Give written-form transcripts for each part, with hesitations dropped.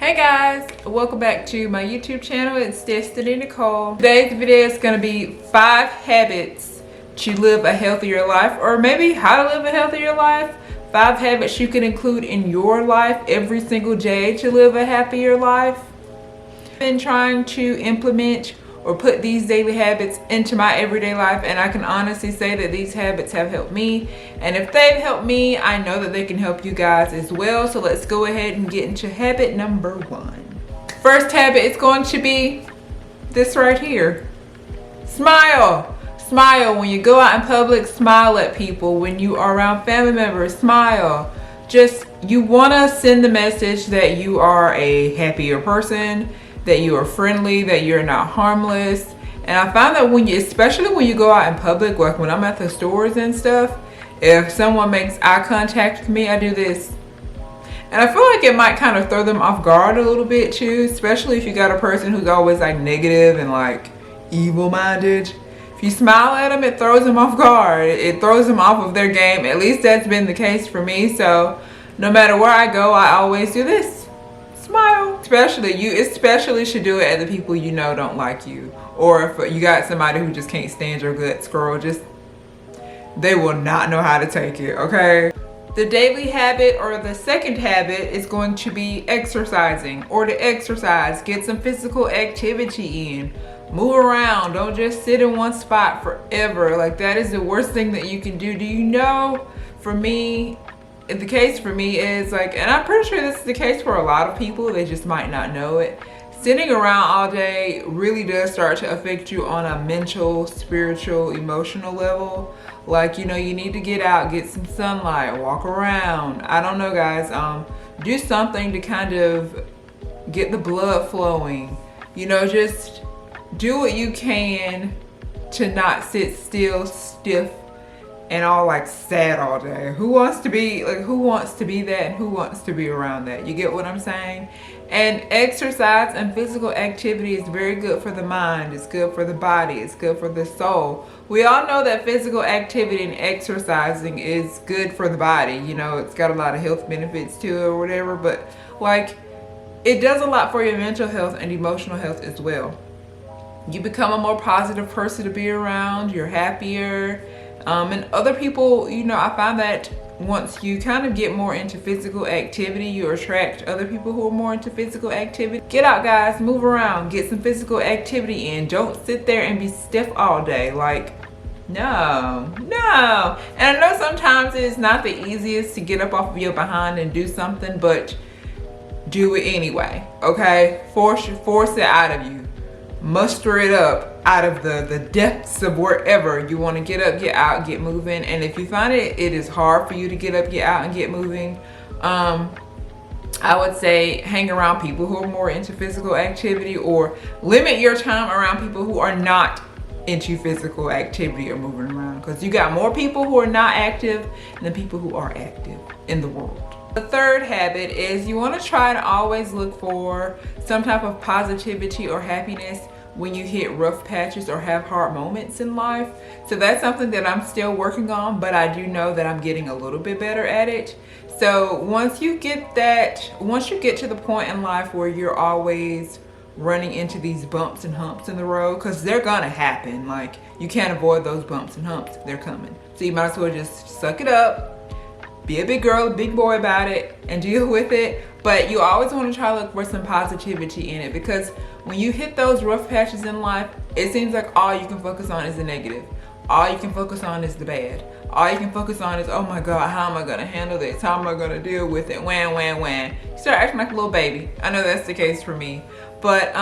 Hey guys, welcome back to my YouTube channel. It's Destiny Nicole. Today's video is going to be 5 habits to live a healthier life, or maybe how to live a healthier life. 5 habits you can include in your life every single day to live a happier life. I've been trying to implement or put these daily habits into my everyday life, and I can honestly say that these habits have helped me, and if they've helped me, I know that they can help you guys as well. So let's go ahead and get into habit number 1. First habit is going to be this right here. Smile. Smile when you go out in public. Smile at people. When you are around family members, smile. You want to send the message that you are a happier person, that you are friendly, that you're not harmless. And I find that especially when you go out in public, like when I'm at the stores and stuff, if someone makes eye contact with me, I do this. And I feel like it might kind of throw them off guard a little bit too, especially if you got a person who's always like negative and like evil-minded. If you smile at them, it throws them off guard. It throws them off of their game. At least that's been the case for me. So no matter where I go, I always do this. Smile. You especially should do it at the people you know don't like you, or if you got somebody who just can't stand your guts, girl, they will not know how to take it, okay? The daily habit, or the second habit, is going to be exercising, or to exercise. Get some physical activity in. Move around. Don't just sit in one spot forever. Like, that is the worst thing that you can do. Do you know, for me, the case for me is like, and I'm pretty sure this is the case for a lot of people, they just might not know it. Sitting around all day really does start to affect you on a mental, spiritual, emotional level. Like, you need to get out, get some sunlight, walk around. I don't know, guys. Do something to kind of get the blood flowing. Just do what you can to not sit still, stiff, and all like sad all day. Who wants to be that, and who wants to be around that? You get what I'm saying? And exercise and physical activity is very good for the mind. It's good for the body. It's good for the soul. We all know that physical activity and exercising is good for the body. It's got a lot of health benefits to it or whatever, but like, it does a lot for your mental health and emotional health as well. You become a more positive person to be around. You're happier. And other people, I find that once you kind of get more into physical activity, you attract other people who are more into physical activity. Get out, guys, move around, get some physical activity in. Don't sit there and be stiff all day. Like, no. And I know sometimes it's not the easiest to get up off of your behind and do something, but do it anyway, okay? Force it out of you. Muster it up out of the depths of wherever you want to get up, get out, get moving. And if you find it is hard for you to get up, get out, and get moving, I would say hang around people who are more into physical activity, or limit your time around people who are not into physical activity or moving around, because you got more people who are not active than people who are active in the world. The third habit is you want to try to always look for some type of positivity or happiness when you hit rough patches or have hard moments in life. So that's something that I'm still working on, but I do know that I'm getting a little bit better at it. So once you get to the point in life where you're always running into these bumps and humps in the road, because they're gonna happen. Like, you can't avoid those bumps and humps. They're coming. So you might as well just suck it up. Be a big girl, big boy about it, and deal with it. But you always want to try to look for some positivity in it, because when you hit those rough patches in life, it seems like all you can focus on is the negative. All you can focus on is the bad. All you can focus on is, oh my God, how am I going to handle this? How am I going to deal with it? When. You start acting like a little baby. I know that's the case for me. But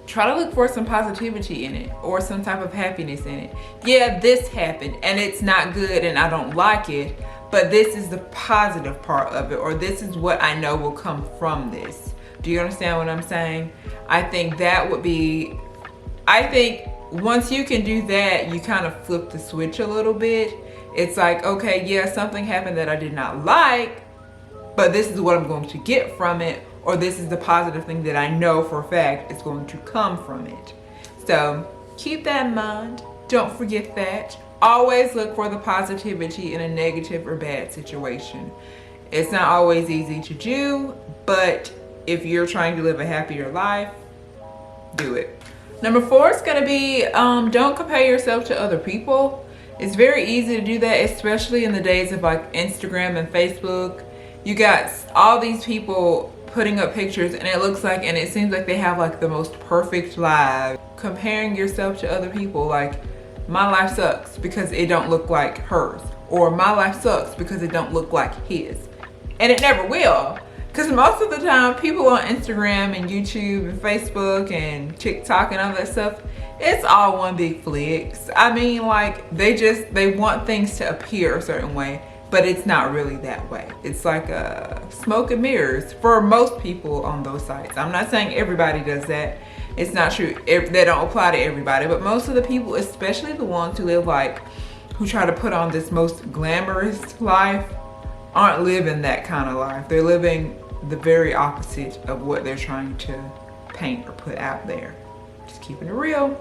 try to look for some positivity in it, or some type of happiness in it. Yeah, this happened and it's not good and I don't like it, but this is the positive part of it, or this is what I know will come from this. Do you understand what I'm saying? I think once you can do that, you kind of flip the switch a little bit. It's like, okay, yeah, something happened that I did not like, but this is what I'm going to get from it, or this is the positive thing that I know for a fact is going to come from it. So keep that in mind. Don't forget that. Always look for the positivity in a negative or bad situation. It's not always easy to do, but if you're trying to live a happier life, do it. Number 4 is going to be don't compare yourself to other people. It's very easy to do that, especially in the days of like Instagram and Facebook. You got all these people putting up pictures and it seems like they have like the most perfect life. Comparing yourself to other people, like my life sucks because it don't look like hers, or my life sucks because it don't look like his, and it never will. Because most of the time, people on Instagram and YouTube and Facebook and TikTok and all that stuff, it's all one big flex. I mean, like, they want things to appear a certain way, but it's not really that way. It's like smoke and mirrors for most people on those sites. I'm not saying everybody does that. It's not true. They don't apply to everybody, but most of the people, especially the ones who live like, who try to put on this most glamorous life, aren't living that kind of life. They're living the very opposite of what they're trying to paint or put out there. Just keeping it real.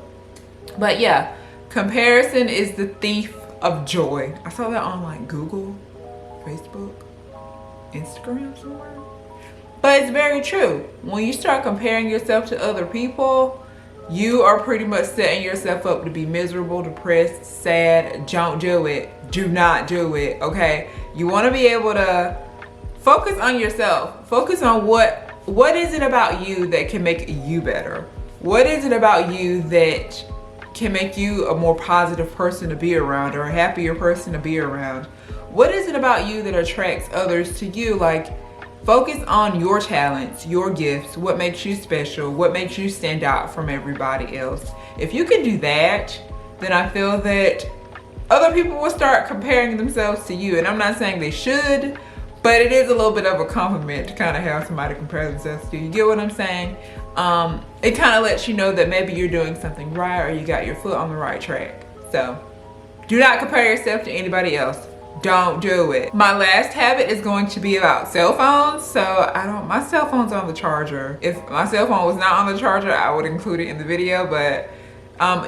But yeah, comparison is the thief of joy. I saw that on like Google, Facebook, Instagram somewhere. But it's very true. When you start comparing yourself to other people, you are pretty much setting yourself up to be miserable, depressed, sad. Don't do it. Do not do it, okay? You want to be able to focus on yourself. Focus on what is it about you that can make you better? What is it about you that can make you a more positive person to be around, or a happier person to be around? What is it about you that attracts others to you? Like, focus on your talents, your gifts, what makes you special, what makes you stand out from everybody else. If you can do that, then I feel that other people will start comparing themselves to you. And I'm not saying they should, but it is a little bit of a compliment to kind of have somebody compare themselves to you. You get what I'm saying? It kind of lets you know that maybe you're doing something right, or you got your foot on the right track. So do not compare yourself to anybody else. Don't do it. My last habit is going to be about cell phones. So my cell phone's on the charger. If my cell phone was not on the charger, I would include it in the video, but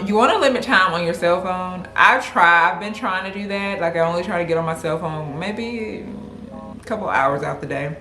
you want to limit time on your cell phone. I've been trying to do that. Like, I only try to get on my cell phone maybe a couple hours out the day.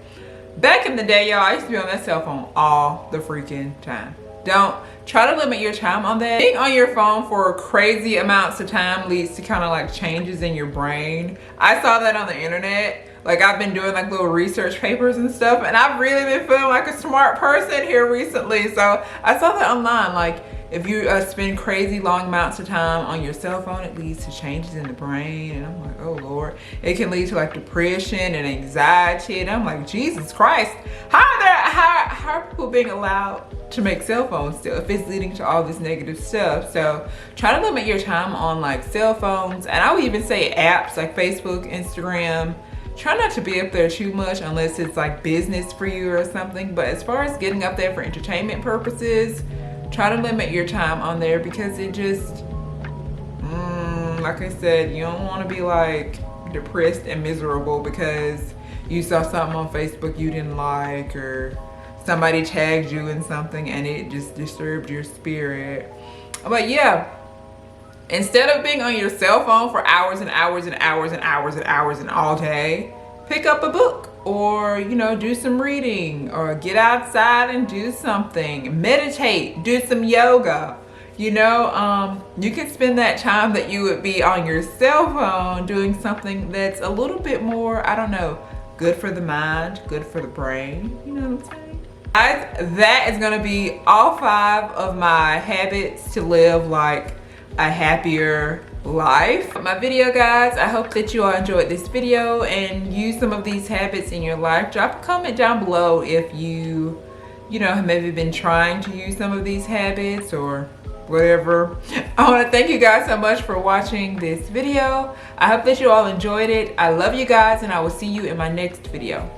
Back in the day, y'all, I used to be on that cell phone all the freaking time. Don't try to limit your time on that. Being on your phone for crazy amounts of time leads to kind of like changes in your brain. I saw that on the internet. Like, I've been doing like little research papers and stuff, and I've really been feeling like a smart person here recently. So I saw that online. Like, if you spend crazy long amounts of time on your cell phone, it leads to changes in the brain. And I'm like, oh Lord. It can lead to like depression and anxiety. And I'm like, Jesus Christ, how are people being allowed to make cell phones still if it's leading to all this negative stuff? So try to limit your time on like cell phones. And I would even say apps like Facebook, Instagram. Try not to be up there too much unless it's like business for you or something. But as far as getting up there for entertainment purposes, try to limit your time on there, because it just, like I said, you don't want to be like depressed and miserable because you saw something on Facebook you didn't like, or somebody tagged you in something and it just disturbed your spirit. But yeah, instead of being on your cell phone for hours and hours and hours and hours and hours and all day, pick up a book, or, you know, do some reading, or get outside and do something. Meditate, do some yoga. You know, you can spend that time that you would be on your cell phone doing something that's a little bit more, I don't know, good for the mind, good for the brain. You know what I'm saying? That is gonna be all 5 of my habits to live like a happier life. My video, guys, I hope that you all enjoyed this video and use some of these habits in your life. Drop a comment down below if you know, have maybe been trying to use some of these habits or whatever. I want to thank you guys so much for watching this video. I hope that you all enjoyed it. I love you guys, and I will see you in my next video.